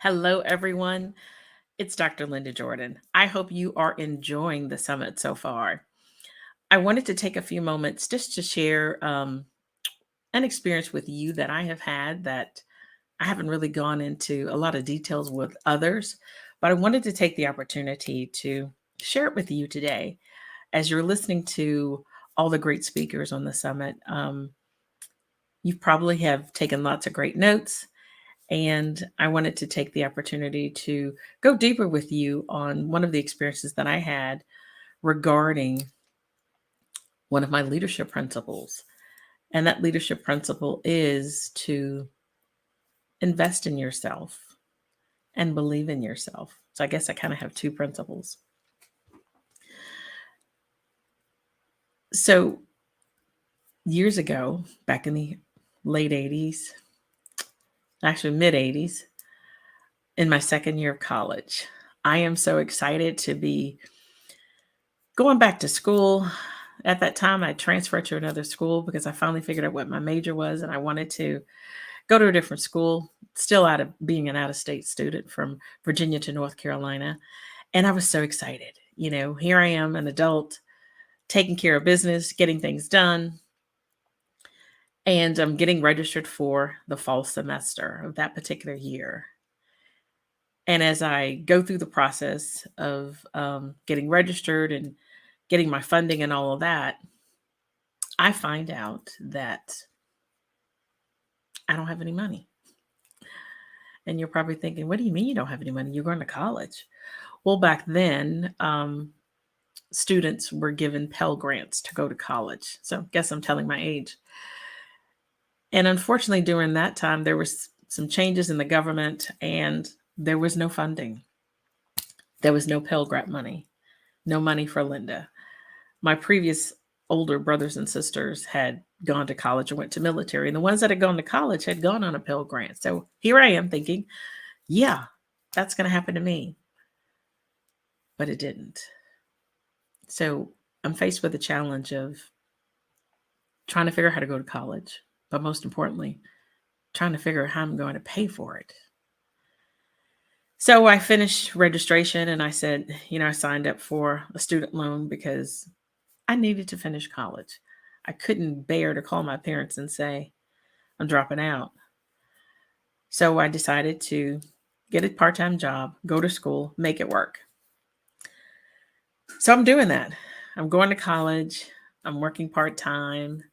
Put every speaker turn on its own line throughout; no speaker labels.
Hello, everyone. It's Dr. Linda Jordan. I hope you are enjoying the summit so far. I wanted to take a few moments just to share an experience with you that I have had that I haven't really gone into a lot of details with others, but I wanted to take the opportunity to share it with you today. As you're listening to all the great speakers on the summit, you probably have taken lots of great notes. And I wanted to take the opportunity to go deeper with you on one of the experiences that I had regarding one of my leadership principles. And that leadership principle is to invest in yourself and believe in yourself. So I guess I kind of have two principles. So years ago, back in the late 80s, actually mid 80s, in my second year of college, I am so excited to be going back to school. At that time, I transferred to another school because I finally figured out what my major was, and I wanted to go to a different school, still out of being an out-of-state student from Virginia to North Carolina. And I was so excited. Here I am, an adult, taking care of business, getting things done, and I'm getting registered for the fall semester of that particular year. And as I go through the process of getting registered and getting my funding and all of that, I find out that I don't have any money. And you're probably thinking, what do you mean you don't have any money? You're going to college. Well, back then, students were given Pell Grants to go to college. So I guess I'm telling my age. And unfortunately, during that time, there was some changes in the government and there was no funding. There was no Pell Grant money, no money for Linda. My previous older brothers and sisters had gone to college or went to military, and the ones that had gone to college had gone on a Pell Grant. So here I am thinking, yeah, that's going to happen to me. But it didn't. So I'm faced with the challenge of trying to figure out how to go to college, but most importantly, trying to figure out how I'm going to pay for it. So I finished registration and I said, I signed up for a student loan because I needed to finish college. I couldn't bear to call my parents and say, I'm dropping out. So I decided to get a part-time job, go to school, make it work. So I'm doing that. I'm going to college. I'm working part-time.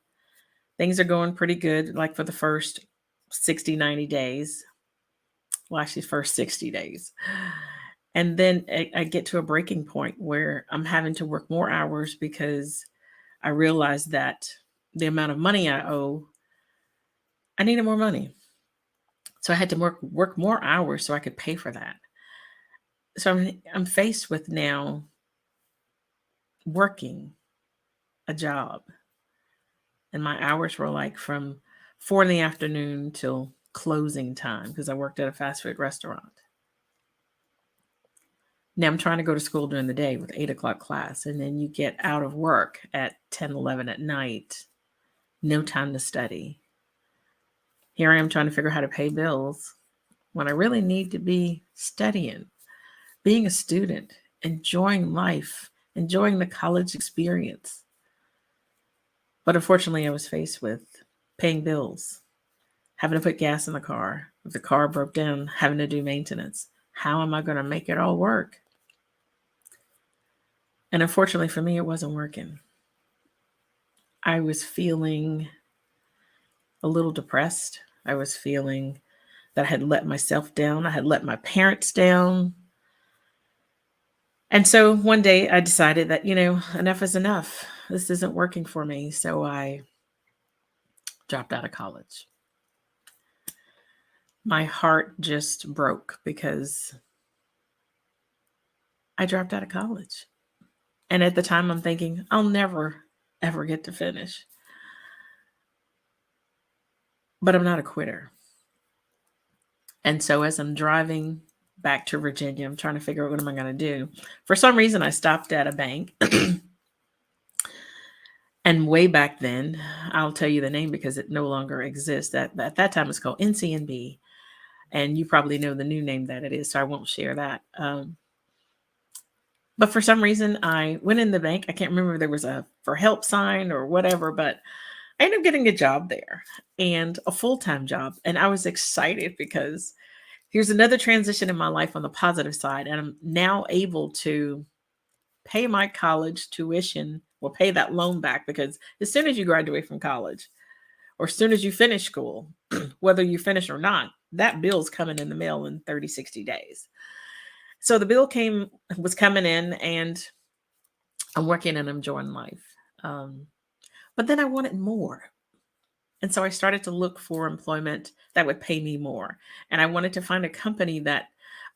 Things are going pretty good, like for the first 60, 90 days. Well, actually, first 60 days. And then I get to a breaking point where I'm having to work more hours because I realized that the amount of money I owe, I needed more money. So I had to work more hours so I could pay for that. So I'm faced with now working a job. And my hours were like from 4 in the afternoon till closing time because I worked at a fast food restaurant. Now I'm trying to go to school during the day with 8 o'clock class. And then you get out of work at 10, 11 at night. No time to study. Here I am trying to figure out how to pay bills when I really need to be studying, being a student, enjoying life, enjoying the college experience. But unfortunately, I was faced with paying bills, having to put gas in the car. If the car broke down, having to do maintenance. How am I going to make it all work? And unfortunately for me, it wasn't working. I was feeling a little depressed. I was feeling that I had let myself down. I had let my parents down. And so one day I decided that, enough is enough. This isn't working for me. So I dropped out of college. My heart just broke because I dropped out of college. And at the time I'm thinking, I'll never, ever get to finish. But I'm not a quitter. And so as I'm driving back to Virginia, I'm trying to figure out what am I going to do. For some reason, I stopped at a bank. And way back then, I'll tell you the name because it no longer exists. At that time, it's called NCNB. And you probably know the new name that it is, so I won't share that. But for some reason, I went in the bank. I can't remember if there was a for help sign or whatever, but I ended up getting a job there and a full-time job. And I was excited because here's another transition in my life on the positive side. And I'm now able to pay my college tuition or pay that loan back, because as soon as you graduate from college or as soon as you finish school, whether you finish or not, that bill's coming in the mail in 30, 60 days. So the bill was coming in, and I'm working and I'm enjoying life. Um, but then I wanted more. And so I started to look for employment that would pay me more. And I wanted to find a company that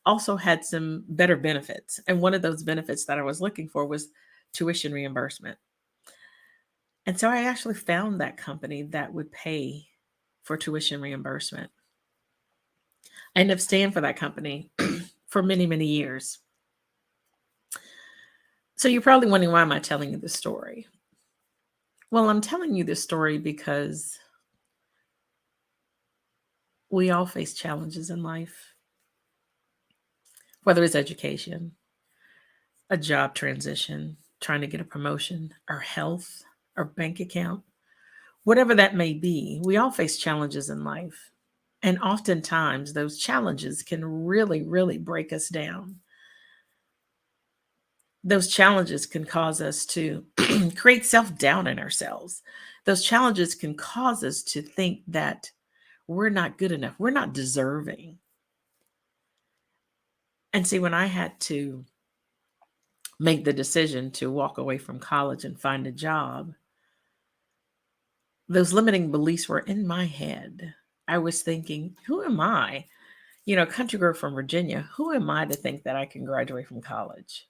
also had some better benefits. And one of those benefits that I was looking for was tuition reimbursement. And so I actually found that company that would pay for tuition reimbursement. I ended up staying for that company for many, many years. So you're probably wondering, why am I telling you this story? Well, I'm telling you this story because we all face challenges in life, whether it's education, a job transition, trying to get a promotion, our health, our bank account, whatever that may be. We all face challenges in life. And oftentimes those challenges can really, really break us down. Those challenges can cause us to create self-doubt in ourselves. Those challenges can cause us to think that we're not good enough, we're not deserving. And see, when I had to make the decision to walk away from college and find a job, those limiting beliefs were in my head. I was thinking, who am I? Country girl from Virginia, who am I to think that I can graduate from college?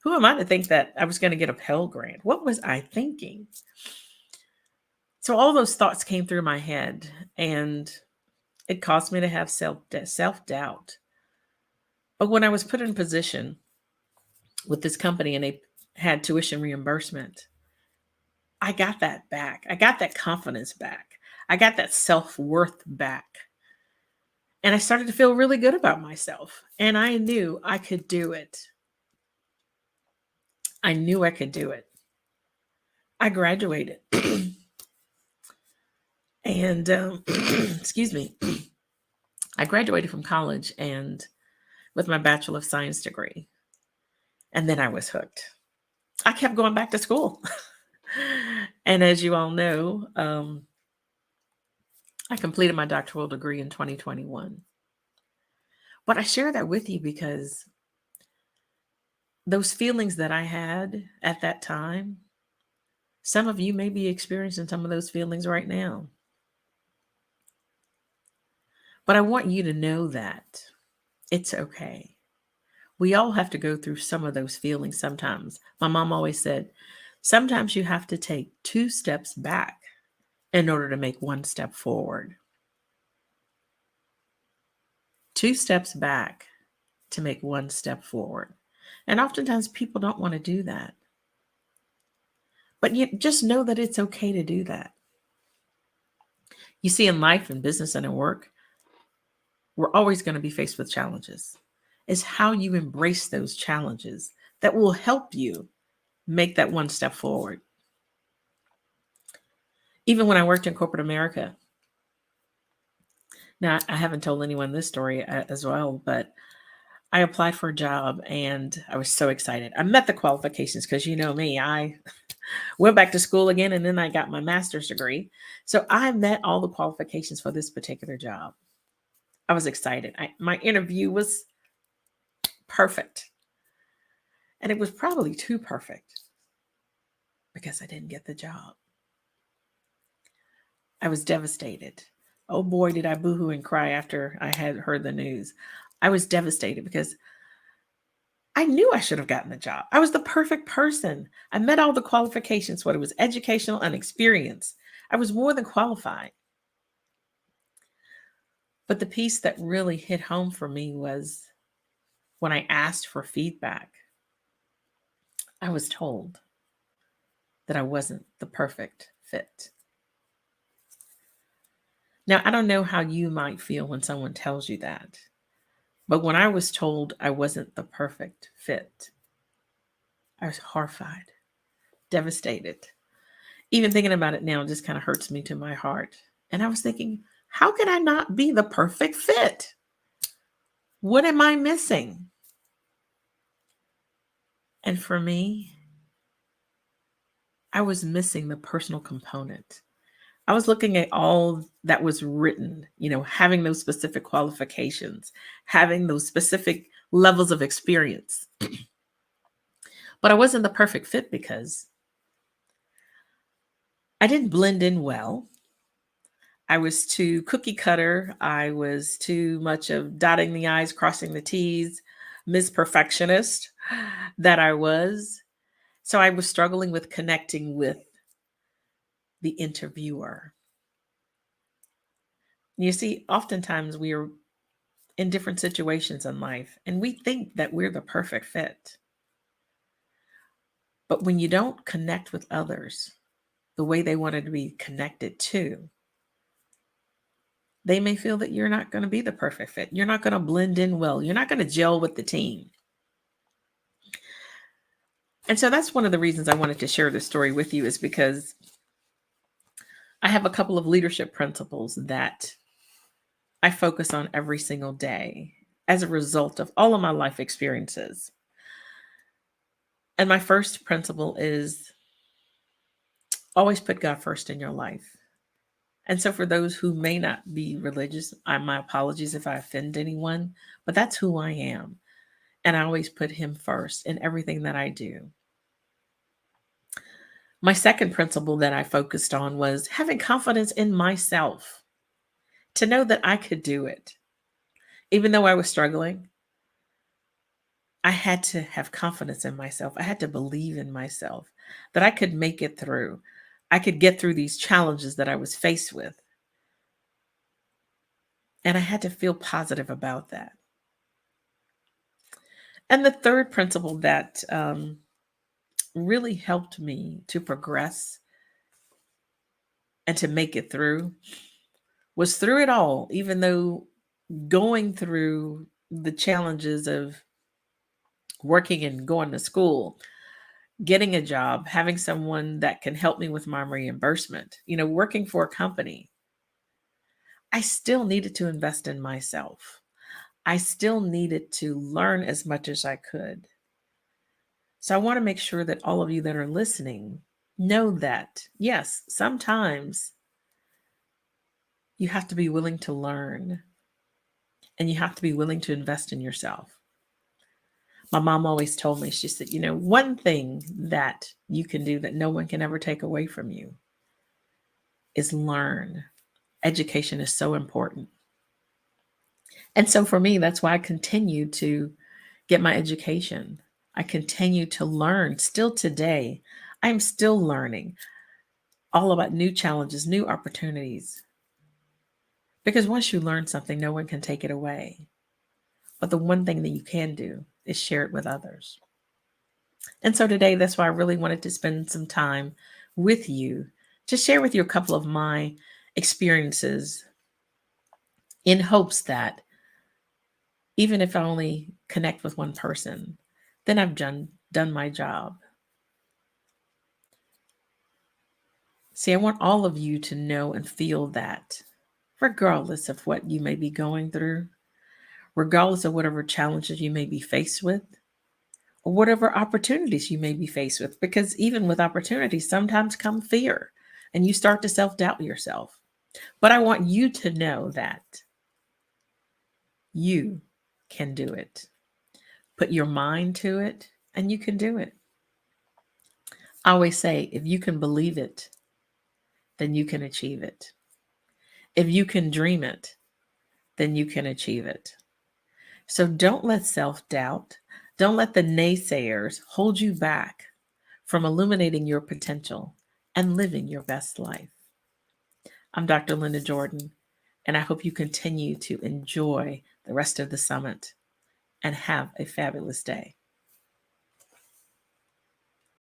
Who am I to think that I was going to get a Pell Grant? What was I thinking? So all those thoughts came through my head, and it caused me to have self-doubt. But when I was put in position with this company and they had tuition reimbursement, I got that back. I got that confidence back. I got that self-worth back. And I started to feel really good about myself. And I knew I could do it. I knew I could do it. I graduated. And, excuse me, I graduated from college and with my Bachelor of Science degree. And then I was hooked. I kept going back to school. And as you all know, I completed my doctoral degree in 2021. But I share that with you because those feelings that I had at that time, some of you may be experiencing some of those feelings right now. But I want you to know that it's okay. We all have to go through some of those feelings sometimes. My mom always said, sometimes you have to take 2 steps back in order to make 1 step forward. 2 steps back to make 1 step forward. And oftentimes people don't want to do that. But you just know that it's okay to do that. You see, in life and business and in work, we're always going to be faced with challenges. It's how you embrace those challenges that will help you make that 1 step forward. Even when I worked in corporate America, now I haven't told anyone this story as well, but I applied for a job and I was so excited. I met the qualifications because you know me, I went back to school again and then I got my master's degree. So I met all the qualifications for this particular job. I was excited. My interview was perfect. And it was probably too perfect because I didn't get the job. I was devastated. Oh boy, did I boohoo and cry after I had heard the news. I was devastated because I knew I should have gotten the job. I was the perfect person. I met all the qualifications, whether it was educational and experience. I was more than qualified. But the piece that really hit home for me was when I asked for feedback, I was told that I wasn't the perfect fit. Now, I don't know how you might feel when someone tells you that, but when I was told I wasn't the perfect fit, I was horrified, devastated. Even thinking about it now just kind of hurts me to my heart. And I was thinking, how can I not be the perfect fit? What am I missing? And for me, I was missing the personal component. I was looking at all that was written, having those specific qualifications, having those specific levels of experience. But I wasn't the perfect fit because I didn't blend in well. I was too cookie cutter. I was too much of dotting the I's, crossing the T's, Miss Perfectionist that I was. So I was struggling with connecting with the interviewer. You see, oftentimes we are in different situations in life and we think that we're the perfect fit. But when you don't connect with others the way they wanted to be connected to, they may feel that you're not going to be the perfect fit. You're not going to blend in well. You're not going to gel with the team. And so that's one of the reasons I wanted to share this story with you, is because I have a couple of leadership principles that I focus on every single day as a result of all of my life experiences. And my first principle is always put God first in your life. And so for those who may not be religious, my apologies if I offend anyone, but that's who I am. And I always put him first in everything that I do. My second principle that I focused on was having confidence in myself, to know that I could do it. Even though I was struggling, I had to have confidence in myself. I had to believe in myself that I could make it through. I could get through these challenges that I was faced with. And I had to feel positive about that. And the third principle that really helped me to progress and to make it through was through it all, even though going through the challenges of working and going to school, getting a job, having someone that can help me with my reimbursement, working for a company, I still needed to invest in myself. I still needed to learn as much as I could. So I want to make sure that all of you that are listening know that, yes, sometimes you have to be willing to learn and you have to be willing to invest in yourself. My mom always told me, she said, one thing that you can do that no one can ever take away from you is learn. Education is so important. And so for me, that's why I continue to get my education. I continue to learn. Still today, I'm still learning all about new challenges, new opportunities. Because once you learn something, no one can take it away. But the one thing that you can do is share it with others. And so today, that's why I really wanted to spend some time with you to share with you a couple of my experiences, in hopes that even if I only connect with one person, then I've done my job. See, I want all of you to know and feel that regardless of what you may be going through, regardless of whatever challenges you may be faced with, or whatever opportunities you may be faced with, because even with opportunities, sometimes come fear and you start to self-doubt yourself. But I want you to know that you can do it. Put your mind to it and you can do it. I always say, if you can believe it, then you can achieve it. If you can dream it, then you can achieve it. So don't let self-doubt, don't let the naysayers hold you back from illuminating your potential and living your best life. I'm Dr. Linda Jordon, and I hope you continue to enjoy the rest of the summit and have a fabulous day.